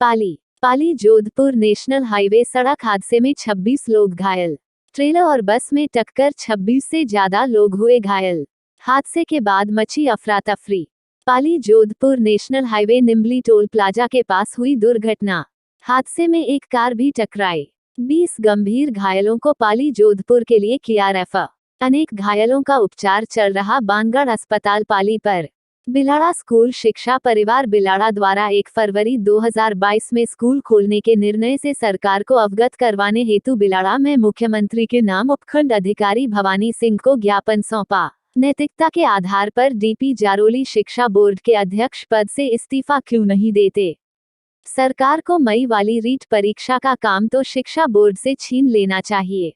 पाली Jodhpur national highway सड़क हादसे में 26 लोग घायल। ट्रेलर और बस में टक्कर, 26 से ज्यादा लोग हुए घायल। हादसे के बाद मची अफरा तफरी। Pali Jodhpur national highway Nimbli toll plaza के पास हुई दुर्घटना। हादसे में एक कार भी टकराई। 20 गंभीर घायलों को पाली जोधपुर के लिए किया रेफर। अनेक घायलों का उपचार चल रहा बानगढ़ अस्पताल पाली पर। बिलाड़ा स्कूल शिक्षा परिवार बिलाड़ा द्वारा 1 फरवरी 2022 में स्कूल खोलने के निर्णय से सरकार को अवगत करवाने हेतु बिलाड़ा में मुख्यमंत्री के नाम उपखंड अधिकारी भवानी सिंह को ज्ञापन सौंपा। नैतिकता के आधार पर डीपी जारोली शिक्षा बोर्ड के अध्यक्ष पद से इस्तीफा क्यों नहीं देते? सरकार को मई वाली रीट परीक्षा का काम तो शिक्षा बोर्ड से छीन लेना चाहिए।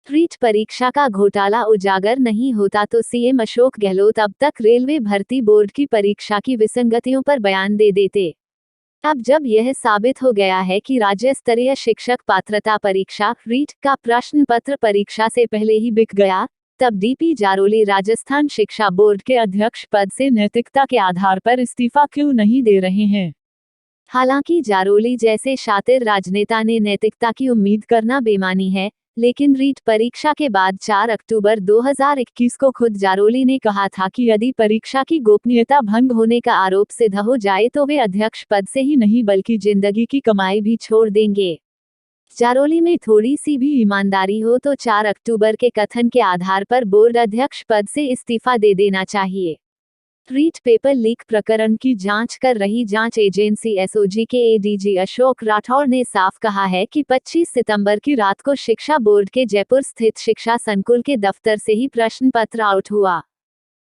रीट परीक्षा का घोटाला उजागर नहीं होता तो सीएम अशोक गहलोत अब तक रेलवे भर्ती बोर्ड की परीक्षा की विसंगतियों पर बयान दे देते। अब जब यह साबित हो गया है कि राज्य स्तरीय शिक्षक पात्रता परीक्षा रीट का प्रश्न पत्र परीक्षा से पहले ही बिक गया, तब डीपी जारोली राजस्थान शिक्षा बोर्ड के अध्यक्ष पद से नैतिकता के आधार पर इस्तीफा क्यों नहीं दे रहे हैं? हालांकि जारोली जैसे शातिर राजनेता ने नैतिकता की उम्मीद करना बेमानी है, लेकिन रीट परीक्षा के बाद 4 अक्टूबर 2021 को खुद जारोली ने कहा था कि यदि परीक्षा की गोपनीयता भंग होने का आरोप सिद्ध हो जाए तो वे अध्यक्ष पद से ही नहीं बल्कि जिंदगी की कमाई भी छोड़ देंगे। जारोली में थोड़ी सी भी ईमानदारी हो तो 4 अक्टूबर के कथन के आधार पर बोर्ड अध्यक्ष पद से इस्तीफा दे देना चाहिए। रीट पेपर लीक प्रकरण की जांच कर रही जांच एजेंसी एसओजी के एडीजी अशोक राठौर ने साफ कहा है कि 25 सितंबर की रात को शिक्षा बोर्ड के जयपुर स्थित शिक्षा संकुल के दफ्तर से ही प्रश्न पत्र आउट हुआ।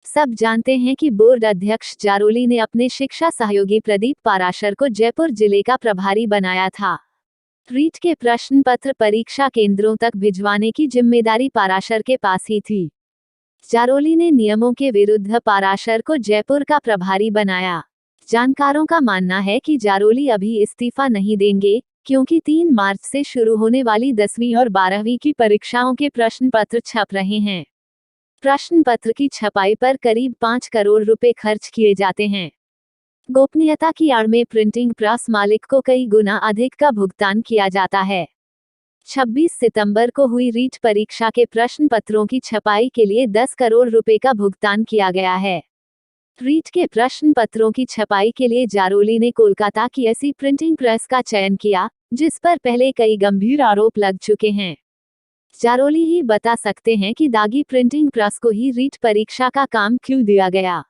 सब जानते हैं कि बोर्ड अध्यक्ष जारोली ने अपने शिक्षा सहयोगी प्रदीप पाराशर को जयपुर जिले का प्रभारी बनाया था। रीट के प्रश्न पत्र परीक्षा केंद्रों तक भिजवाने की जिम्मेदारी पाराशर के पास ही थी। जारोली ने नियमों के विरुद्ध पाराशर को जयपुर का प्रभारी बनाया। जानकारों का मानना है कि जारोली अभी इस्तीफा नहीं देंगे, क्योंकि 3 मार्च से शुरू होने वाली 10वीं और 12वीं की परीक्षाओं के प्रश्न पत्र छप रहे हैं। प्रश्न पत्र की छपाई पर करीब 5 करोड़ रुपए खर्च किए जाते हैं। गोपनीयता की आड़ में प्रिंटिंग प्रेस मालिक को कई गुना अधिक का भुगतान किया जाता है। 26 सितंबर को हुई रीट परीक्षा के प्रश्न पत्रों की छपाई के लिए 10 करोड़ रुपए का भुगतान किया गया है। रीट के प्रश्न पत्रों की छपाई के लिए जारोली ने कोलकाता की ऐसी प्रिंटिंग प्रेस का चयन किया, जिस पर पहले कई गंभीर आरोप लग चुके हैं। जारोली ही बता सकते हैं कि दागी प्रिंटिंग प्रेस को ही रीट परीक्षा का काम क्यों दिया गया।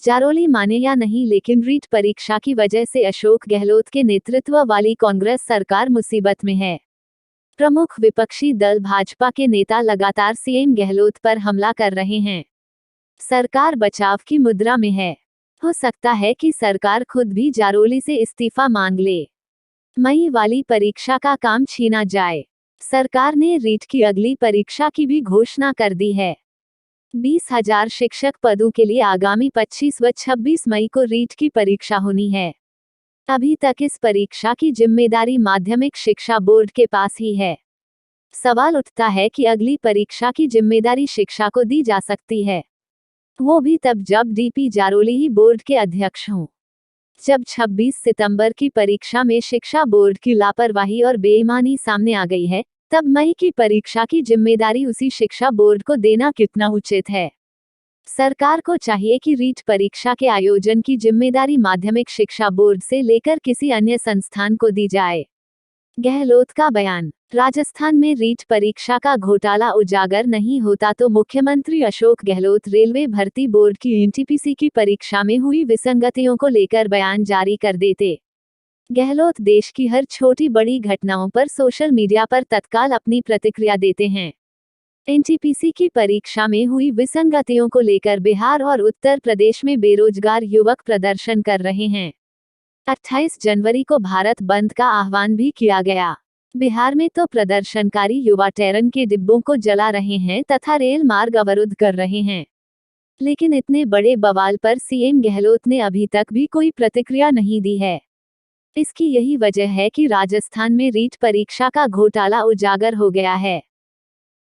जारोली माने या नहीं, लेकिन रीट परीक्षा की वजह से अशोक गहलोत के नेतृत्व वाली कांग्रेस सरकार मुसीबत में है। प्रमुख विपक्षी दल भाजपा के नेता लगातार सीएम गहलोत पर हमला कर रहे हैं। सरकार बचाव की मुद्रा में है। हो सकता है कि सरकार खुद भी जारोली से इस्तीफा मांग ले। मई वाली परीक्षा का काम छीना जाए। सरकार ने रीट की अगली परीक्षा की भी घोषणा कर दी है। 20,000 शिक्षक पदों के लिए आगामी 25 व 26 मई को रीट की परीक्षा होनी है। अभी तक इस परीक्षा की जिम्मेदारी माध्यमिक शिक्षा बोर्ड के पास ही है। सवाल उठता है कि अगली परीक्षा की जिम्मेदारी शिक्षा को दी जा सकती है, वो भी तब जब डीपी जारोली ही बोर्ड के अध्यक्ष हों। जब 26 सितंबर की परीक्षा में शिक्षा बोर्ड की लापरवाही और बेईमानी सामने आ गई है, तब मई की परीक्षा की जिम्मेदारी उसी शिक्षा बोर्ड को देना कितना उचित है? सरकार को चाहिए कि रीट परीक्षा के आयोजन की जिम्मेदारी माध्यमिक शिक्षा बोर्ड से लेकर किसी अन्य संस्थान को दी जाए। गहलोत का बयान। राजस्थान में रीट परीक्षा का घोटाला उजागर नहीं होता तो मुख्यमंत्री अशोक गहलोत रेलवे भर्ती बोर्ड की एनटीपीसी की परीक्षा में हुई विसंगतियों को लेकर बयान जारी कर देते। गहलोत देश की हर छोटी बड़ी घटनाओं पर सोशल मीडिया पर तत्काल अपनी प्रतिक्रिया देते हैं। एनटीपीसी की परीक्षा में हुई विसंगतियों को लेकर बिहार और उत्तर प्रदेश में बेरोजगार युवक प्रदर्शन कर रहे हैं। 28 जनवरी को भारत बंद का आह्वान भी किया गया। बिहार में तो प्रदर्शनकारी युवा ट्रेन के डिब्बों को जला रहे हैं तथा रेल मार्ग अवरुद्ध कर रहे हैं। लेकिन इतने बड़े बवाल पर सीएम गहलोत ने अभी तक भी कोई प्रतिक्रिया नहीं दी है। इसकी यही वजह है कि राजस्थान में रीट परीक्षा का घोटाला उजागर हो गया है।